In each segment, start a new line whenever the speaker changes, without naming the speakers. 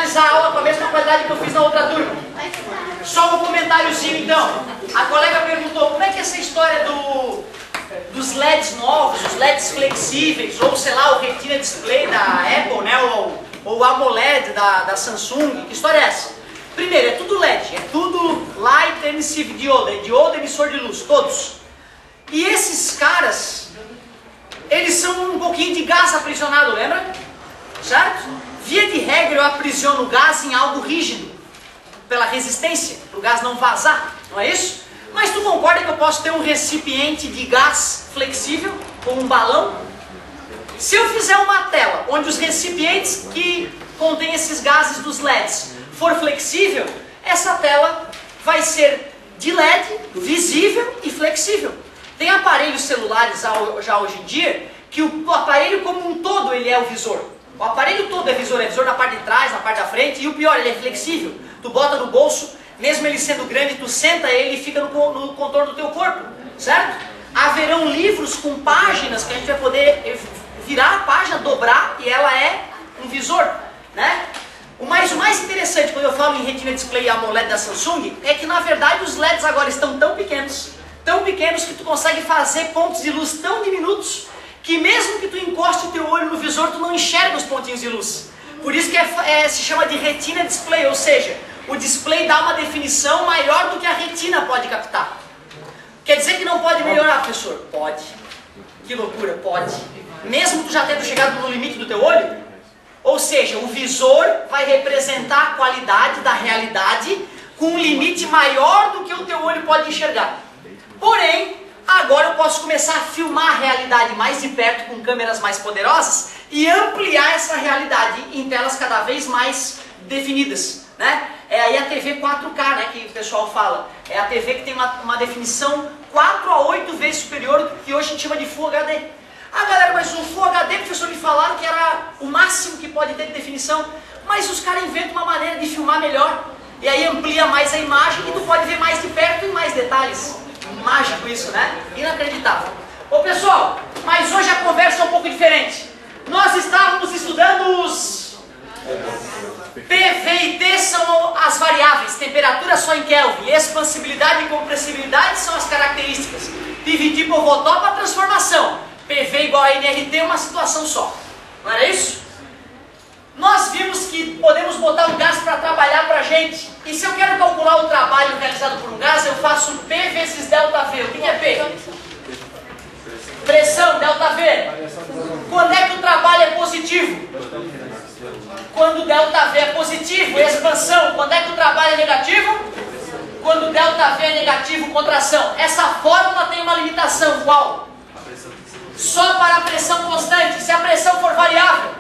finalizar a aula com a mesma qualidade que eu fiz na outra turma. Só um comentáriozinho então. A colega perguntou como é que é essa história dos LEDs novos, os LEDs flexíveis, ou sei lá, o Retina Display da Apple, né? Ou o AMOLED da Samsung. Que história é essa? Primeiro, é tudo LED, é tudo Light Emissive Diode, diodo emissor de luz, todos. E esses caras, eles são um pouquinho de gás aprisionado, lembra? Certo? Via de regra eu aprisiono o gás em algo rígido, pela resistência, para o gás não vazar, não é isso? Mas tu concorda que eu posso ter um recipiente de gás flexível, como um balão? Se eu fizer uma tela onde os recipientes que contêm esses gases dos LEDs for flexível, essa tela vai ser de LED, visível e flexível. Tem aparelhos celulares já hoje em dia que o aparelho como um todo ele é o visor. O aparelho todo é visor na parte de trás, na parte da frente, e o pior, ele é flexível. Tu bota no bolso, mesmo ele sendo grande, tu senta ele e fica no contorno do teu corpo, certo? Haverão livros com páginas que a gente vai poder virar a página, dobrar, e ela é um visor, né? O mais interessante quando eu falo em Retina Display AMOLED da Samsung é que na verdade os LEDs agora estão tão pequenos que tu consegue fazer pontos de luz tão diminutos que mesmo que tu encoste o teu olho no visor, tu não enxerga os pontinhos de luz. Por isso que se chama de Retina Display, ou seja, o display dá uma definição maior do que a retina pode captar. Quer dizer que não pode melhorar, professor? Pode. Que loucura, pode. Mesmo tu já tendo chegado no limite do teu olho? Ou seja, o visor vai representar a qualidade da realidade com um limite maior do que o teu olho pode enxergar. Porém, agora eu posso começar a filmar a realidade mais de perto com câmeras mais poderosas e ampliar essa realidade em telas cada vez mais definidas, né? É aí a TV 4K, né, que o pessoal fala. É a TV que tem uma definição 4 a 8 vezes superior do que hoje a gente chama de Full HD. Ah, galera, mas o Full HD, professor, me falaram que era o máximo que pode ter de definição. Mas os caras inventam uma maneira de filmar melhor. E aí amplia mais a imagem e tu pode ver mais de perto e mais detalhes. Mágico isso, né? Inacreditável. Ô pessoal, mas hoje a conversa é um pouco diferente. Nós estávamos estudando os PV e T são as variáveis, temperatura só em Kelvin, expansibilidade e compressibilidade são as características. PV por voltou para a transformação. PV igual a nRT é uma situação só. Não era isso? Nós vimos que podemos botar um gás para trabalhar para a gente. E se eu quero calcular o trabalho realizado por um gás, eu faço P vezes ΔV. O que é P? Pressão, ΔV. Quando é que o trabalho é positivo? Quando ΔV é positivo, expansão. Quando é que o trabalho é negativo? Quando ΔV é negativo, contração. Essa fórmula tem uma limitação. Qual? Só para a pressão constante. Se a pressão for variável,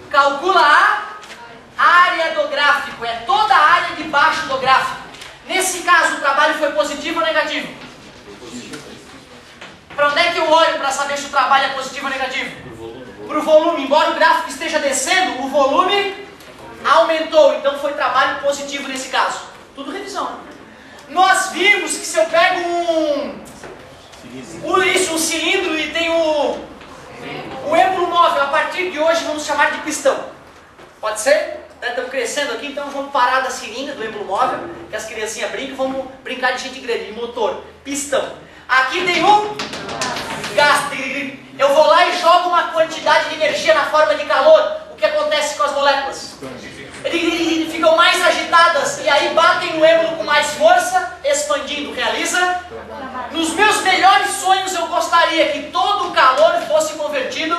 calcula a área do gráfico. É toda a área de baixo do gráfico. Nesse caso, o trabalho foi positivo ou negativo? Para onde é que eu olho para saber se o trabalho é positivo ou negativo? Para o volume. Embora o gráfico esteja descendo, o volume aumentou. Então foi trabalho positivo nesse caso. Tudo revisão. Nós vimos que se eu pego um cilindro e tem o êmbolo móvel, a partir de hoje vamos chamar de pistão. Pode ser? Estamos crescendo aqui, então vamos parar da seringa, do êmbolo móvel, que as criancinhas brincam, vamos brincar de gente grande, de motor, pistão. Aqui tem um gás. Eu vou lá e jogo uma quantidade de energia na forma de calor. O que acontece com as moléculas? Ficam mais agitadas e aí batem no êmbolo com mais força, expandindo. Realiza? Nos meus melhores sonhos eu gostaria que todo o calor fosse convertido,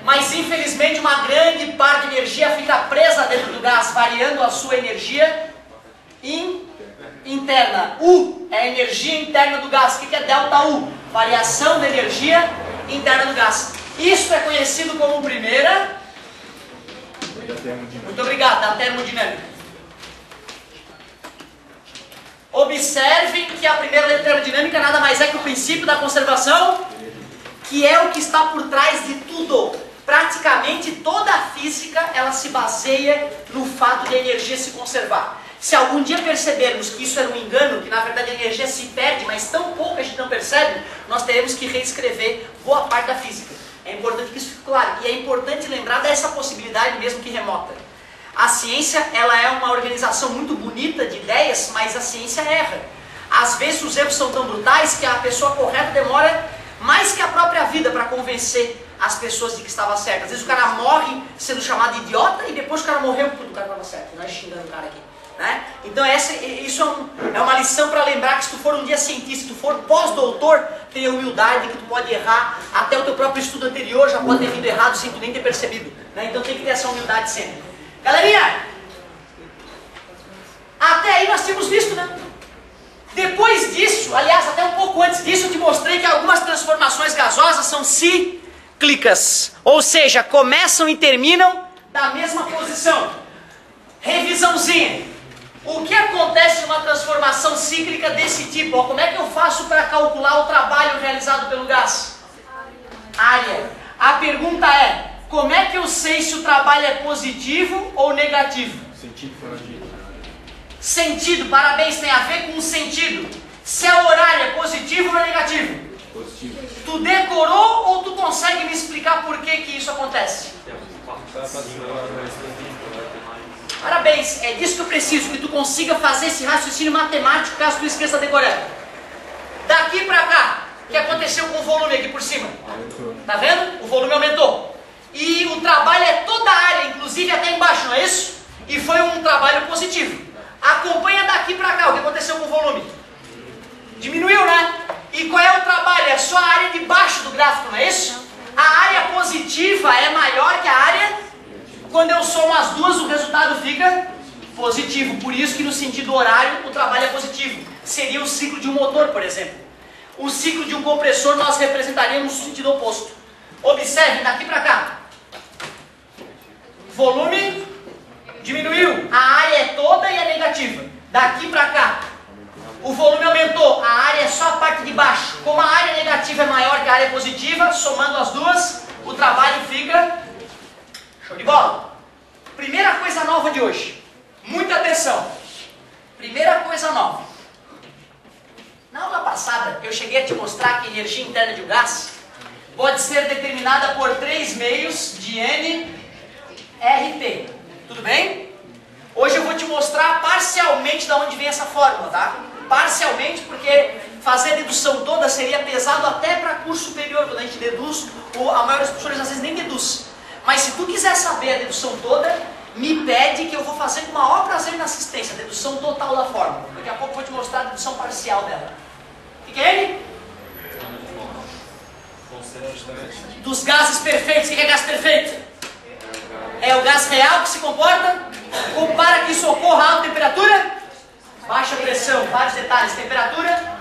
mas infelizmente uma grande parte de energia fica presa dentro do gás, variando a sua energia interna. U é a energia interna do gás. O que é ΔU? Variação da energia interna do gás. Isso é conhecido como primeira... Muito obrigado, da termodinâmica. Observem que a primeira lei da termodinâmica nada mais é que o princípio da conservação, que é o que está por trás de tudo. Praticamente toda a física ela se baseia no fato de a energia se conservar. Se algum dia percebermos que isso era um engano, que na verdade a energia se perde, mas tão pouco a gente não percebe, nós teremos que reescrever boa parte da física. É importante que isso fique claro. E é importante lembrar dessa possibilidade mesmo que remota. A ciência, ela é uma organização muito bonita de ideias, mas a ciência erra. Às vezes os erros são tão brutais que a pessoa correta demora mais que a própria vida para convencer as pessoas de que estava certo. Às vezes o cara morre sendo chamado de idiota e depois o cara morreu porque o cara estava certo. Nós xingando o cara aqui. Né? Então isso é uma lição para lembrar que se tu for um dia cientista, se tu for pós-doutor, tenha humildade que tu pode errar, até o teu próprio estudo anterior já pode ter vindo errado sem tu nem ter percebido. Né? Então tem que ter essa humildade sempre. Galerinha, até aí nós tínhamos visto, né? Depois disso, aliás, até um pouco antes disso, eu te mostrei que algumas transformações gasosas são cíclicas, ou seja, começam e terminam da mesma posição. Revisãozinha. O que acontece numa transformação cíclica desse tipo? Ó, como é que eu faço para calcular o trabalho realizado pelo gás? Área. A pergunta é, como é que eu sei se o trabalho é positivo ou negativo? Sentido, parabéns, tem a ver com o sentido. Se é horário, é positivo ou é negativo? Positivo. Tu decorou ou tu consegue me explicar por que isso acontece? Parabéns, é disso que eu preciso, que tu consiga fazer esse raciocínio matemático caso tu esqueça decorando. Daqui pra cá, o que aconteceu com o volume aqui por cima? Tá vendo? O volume aumentou. E o trabalho é toda a área, inclusive até embaixo, não é isso? E foi um trabalho positivo. Acompanha daqui pra cá, o que aconteceu com o volume? Diminuiu, né? E qual é o trabalho? É só a área de baixo do gráfico, não é isso? A área positiva é maior que a área... Quando eu somo as duas, o resultado fica positivo. Por isso que no sentido horário, o trabalho é positivo. Seria o ciclo de um motor, por exemplo. O ciclo de um compressor nós representaríamos no sentido oposto. Observe, daqui para cá. Volume diminuiu. A área é toda e é negativa. Daqui para cá. O volume aumentou. A área é só a parte de baixo. Como a área negativa é maior que a área positiva, somando as duas, o trabalho fica... Show de bola? Primeira coisa nova de hoje. Muita atenção. Primeira coisa nova. Na aula passada, eu cheguei a te mostrar que a energia interna de um gás pode ser determinada por 3 meios de nRT. Tudo bem? Hoje eu vou te mostrar parcialmente de onde vem essa fórmula, tá? Parcialmente, porque fazer a dedução toda seria pesado até para curso superior, quando a gente deduz, ou a maioria dos professores às vezes nem deduz. Mas se tu quiser saber a dedução toda, me pede que eu vou fazer com o maior prazer na assistência, a dedução total da fórmula. Daqui a pouco eu vou te mostrar a dedução parcial dela. O que é ele? Dos gases perfeitos. O que é gás perfeito? É o gás real que se comporta? Para que isso ocorra a alta temperatura? Baixa pressão, vários detalhes. Temperatura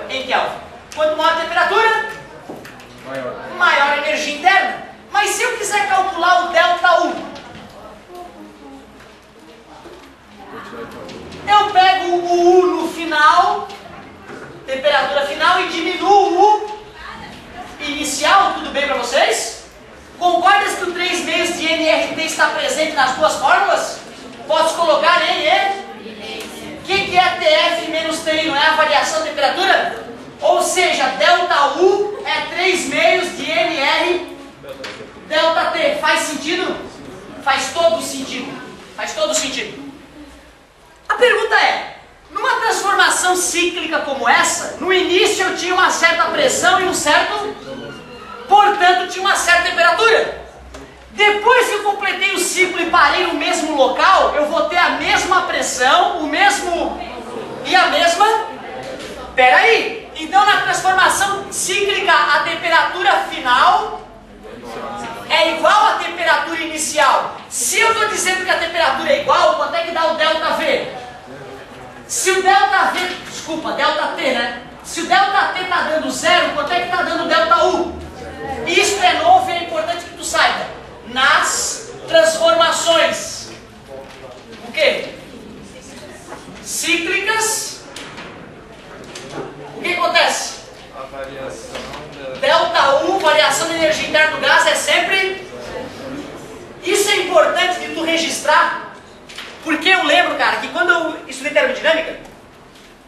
em Kelvin. Quanto maior a temperatura, maior a energia interna. Mas se eu quiser calcular o ΔU, eu pego o U no final, temperatura final, e diminuo o U inicial. Tudo bem para vocês? Concordas que o 3 meios de nRT está presente nas duas fórmulas? Posso colocar em E? O que é TF menos TI? Não é a variação de temperatura? Ou seja, ΔU é 3 meios de nR ΔT. Faz sentido? Faz todo sentido. Faz todo sentido. A pergunta é, numa transformação cíclica como essa, no início eu tinha uma certa pressão e um certo... Portanto, tinha uma certa temperatura. Depois que eu completei o ciclo e parei no mesmo local, eu vou ter a mesma pressão, o mesmo... e a mesma... Peraí. Então, na transformação cíclica, a temperatura final... é igual à temperatura inicial. Se eu estou dizendo que a temperatura é igual, quanto é que dá o ΔV? Se o ΔV, desculpa, ΔT, né? Se o ΔT está dando 0, quanto é que está dando ΔU? Isto é novo e é importante que tu saiba. Nas transformações, o quê? Cíclicas, o que acontece?
A variação
ΔU, variação da energia interna do gás, é sempre... Isso é importante de tu registrar, porque eu lembro, cara, que quando eu estudei termodinâmica,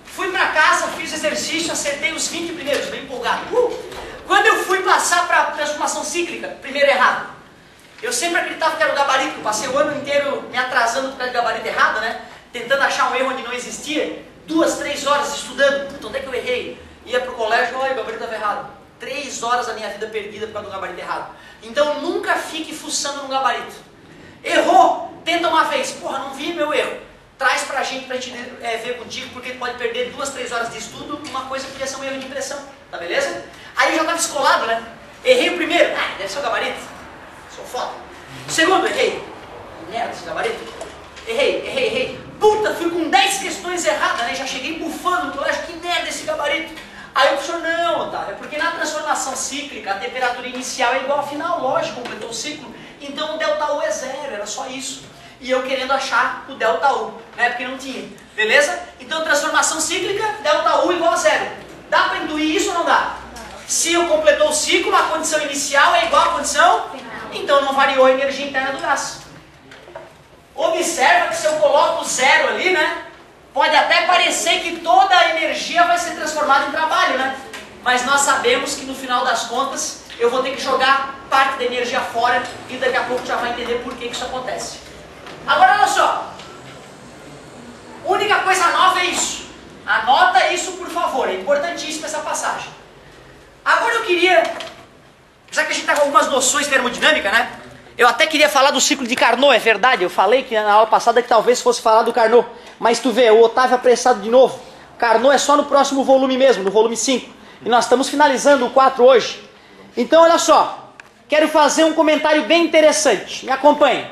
fui pra casa, fiz exercício, acertei os 20 primeiros, bem empolgado. Quando eu fui passar para transformação cíclica, primeiro errado. Eu sempre acreditava que era o gabarito, eu passei o ano inteiro me atrasando por causa de gabarito errado, né? Tentando achar um erro onde não existia. 2, 3 horas estudando. Puta, onde é que eu errei? Ia pro colégio, olha, o gabarito estava errado. 3 horas da minha vida perdida por causa do gabarito errado. Então nunca fique fuçando no gabarito. Errou, tenta uma vez. Porra, não vi meu erro. Traz pra gente ver contigo, porque pode perder 2, 3 horas de estudo. Uma coisa podia ser um erro de impressão, tá beleza? Aí eu já estava escolado, né? Errei o primeiro, deve ser o gabarito. Sou foda. Segundo, errei. Merda esse gabarito. Errei. Puta, fui com 10 questões erradas, né? Já cheguei bufando no colégio, que merda esse gabarito. Aí o professor, não, Otávio, é porque na transformação cíclica a temperatura inicial é igual ao final, lógico, completou o ciclo. Então o ΔU é 0, era só isso. E eu querendo achar o ΔU, né? Porque não tinha. Beleza? Então transformação cíclica, ΔU igual a 0. Dá para intuir isso ou não dá? Se eu completou o ciclo, a condição inicial é igual à condição final. Então não variou a energia interna do gás. Observa que se eu coloco 0 ali, né? Pode até parecer que toda a energia vai ser transformada em trabalho, né? Mas nós sabemos que no final das contas eu vou ter que jogar parte da energia fora e daqui a pouco já vai entender por que isso acontece. Agora olha só. Única coisa nova é isso. Anota isso por favor, é importantíssima essa passagem. Agora eu queria, já que a gente está com algumas noções de termodinâmica, né? Eu até queria falar do ciclo de Carnot, é verdade, eu falei que na aula passada que talvez fosse falar do Carnot, mas tu vê, o Otávio apressado de novo. Carnot é só no próximo volume mesmo, no volume 5. E nós estamos finalizando o 4 hoje. Então olha só, quero fazer um comentário bem interessante, me acompanhe.